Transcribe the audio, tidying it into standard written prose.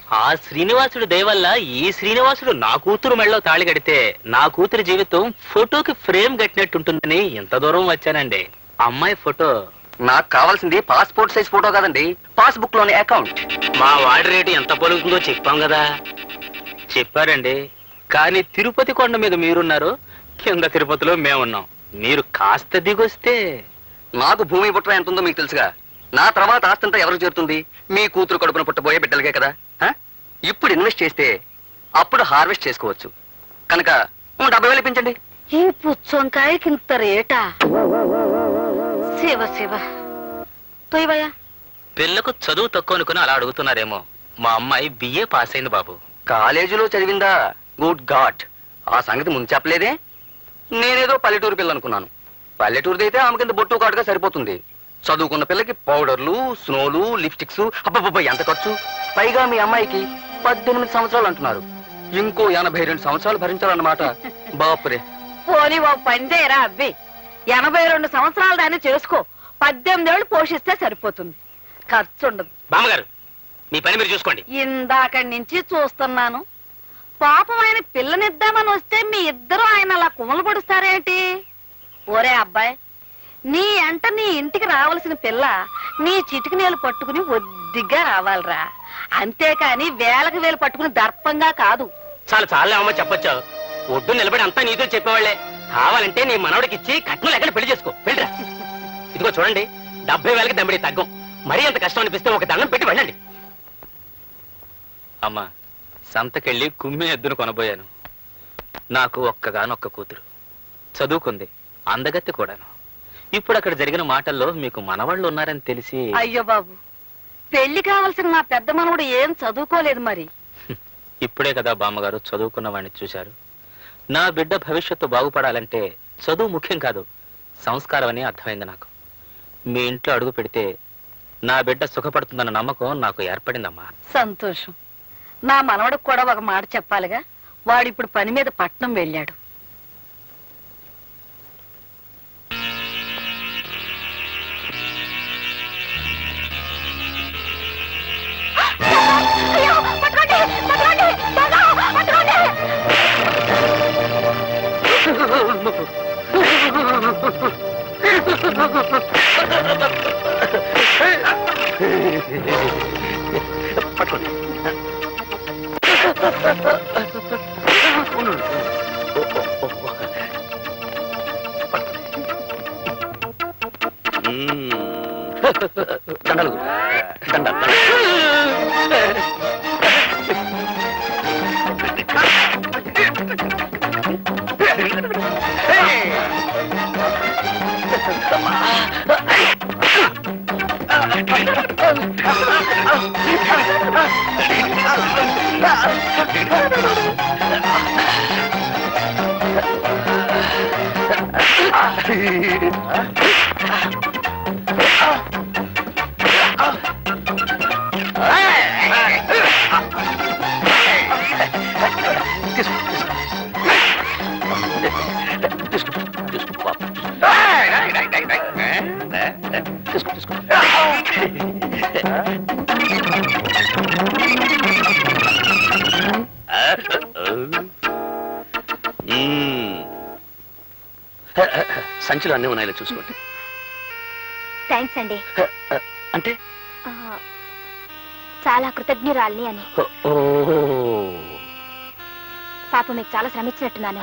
ఆ శ్రీనివాసుడు దయ వల్ల ఈ శ్రీనివాసుడు నా కూతురు మెళ్ళలో తాళి కడితే నా కూతురు జీవితం ఫోటోకి ఫ్రేమ్ కట్టినట్టుంటుందని ఎంత దూరం వచ్చానండి. అమ్మాయి ఫోటో నాకు కావాల్సింది పాస్పోర్ట్ సైజ్ ఫోటో కాదండి, పాస్బుక్ లోని అకౌంట్. మా వాడి రేటు ఎంత పలుకుతుందో చెప్పాం కదా. చెప్పారండి, కానీ తిరుపతి కొండ మీద మీరున్నారు, కింద తిరుపతిలో మేమున్నాం. మీరు కాస్త దిగొస్తే. నాకు భూమి బుట్ర ఎంత ఉందో మీకు తెలుసుగా. నా తర్వాత ఆస్తంతా ఎవరికి చేరుతుంది? మీ కూతురు కడుపున పుట్టబోయే బిడ్డలకే కదా. ఇప్పుడు ఇన్వెస్ట్ చేస్తే అప్పుడు హార్వెస్ట్ చేసుకోవచ్చు. కనుక 70,000 ఇప్పించండి. ఈ పుచ్చొంకాయకి ఇంత రేటా? శివ శివ తొయ్యవయ్యా. పిల్లకు చదువు తక్కువ అనుకుని అలా అడుగుతున్నారేమో. మా అమ్మాయి బిఏ పాస్ అయింది బాబు. కాలేజీలో చదివిందా? గుడ్ గాడ్, ఆ సంగతి ముందు చెప్పలేదే. నేనేదో పల్లెటూరు పిల్ల అనుకున్నాను. పల్లెటూరుది అయితే ఆమె కింద బొట్టు కాటుగా సరిపోతుంది. చదువుకున్న పిల్లకి పౌడర్లు, స్నోలు, లిప్స్టిక్స్, అబ్బబ్బబ్బ ఎంత ఖర్చు. పైగా మీ అమ్మాయికి 18 సంవత్సరాలు అంటున్నారు. ఇంకో 82 సంవత్సరాలు భరించాలన్నమాట. బాపురే. పోనీ ఓ పని చేయరా అబ్బి, 82 సంవత్సరాలు దాన్ని చేసుకో. 18 ఏళ్ళు పోషిస్తే సరిపోతుంది, ఖర్చు ఉండదు. బామ్మగారు, మీ పని మీరు చూసుకోండి. ఇందాకడి నుంచి చూస్తున్నాను. పాపం ఆయన పిల్లనిద్దామని వస్తే మీ ఇద్దరు ఆయన అలా కుమలు పడుస్తారేంటి? ఓరే అబ్బాయి, నీ ఇంటికి రావాల్సిన పిల్ల నీ చిటికి నేలు పట్టుకుని ఒద్దిగ్గా రావాలిరా, అంతేకాని వేలకు వేలు పట్టుకుని దర్పంగా కాదు. చాలా చాలా అమ్మ చెప్పొచ్చు. ఒడ్డు నిలబడి అంతా నీతో చెప్పేవాళ్లే. కావాలంటే నీ మనవడికి ఇచ్చి కట్నం ఎక్కడ పెళ్లి చేసుకో. వెళ్ళరా. ఇదిగో చూడండి, 70,000కి దమ్మిడి తగ్గం. మరీ అంత కష్టం అనిపిస్తే ఒక దండం పెట్టి వెళ్ళండి. అమ్మా, సంతకెళ్ళి కుమ్మి ఎద్దును కొనబోయాను. నాకు ఒక్కగానొక్క కూతురు, చదువుకుంది, అందగత్తె కూడాను. ఇప్పుడు అక్కడ జరిగిన మాటల్లో మీకు మనవాళ్ళు ఉన్నారని తెలిసి. అయ్యో బాబు, పెళ్లి కావాల్సిన నా పెద్ద మనవడు ఏం చదువుకోలేదు మరి. ఇప్పుడే కదా బామ్మగారు చదువుకున్న వాడిని చూశారు. నా బిడ్డ భవిష్యత్తు బాగుపడాలంటే చదువు ముఖ్యం కాదు, సంస్కారం అని అర్థమైంది నాకు. మీ ఇంట్లో అడుగు పెడితే నా బిడ్డ సుఖపడుతుందన్న నమ్మకం నాకు ఏర్పడిందమ్మా. సంతోషం. నా మనవడికి కూడా ఒక మాట చెప్పాలిగా. వాడిప్పుడు పని మీద పట్నం వెళ్ళాడు. పట్టుకోండి. దండలు దండాలు. సంచులు అన్నీ ఉన్నాయో చూసుకోండి. థ్యాంక్స్ అండి. అంటే చాలా కృతజ్ఞురాల్ని అని. పాప మీకు చాలా శ్రమించినట్టున్నాను.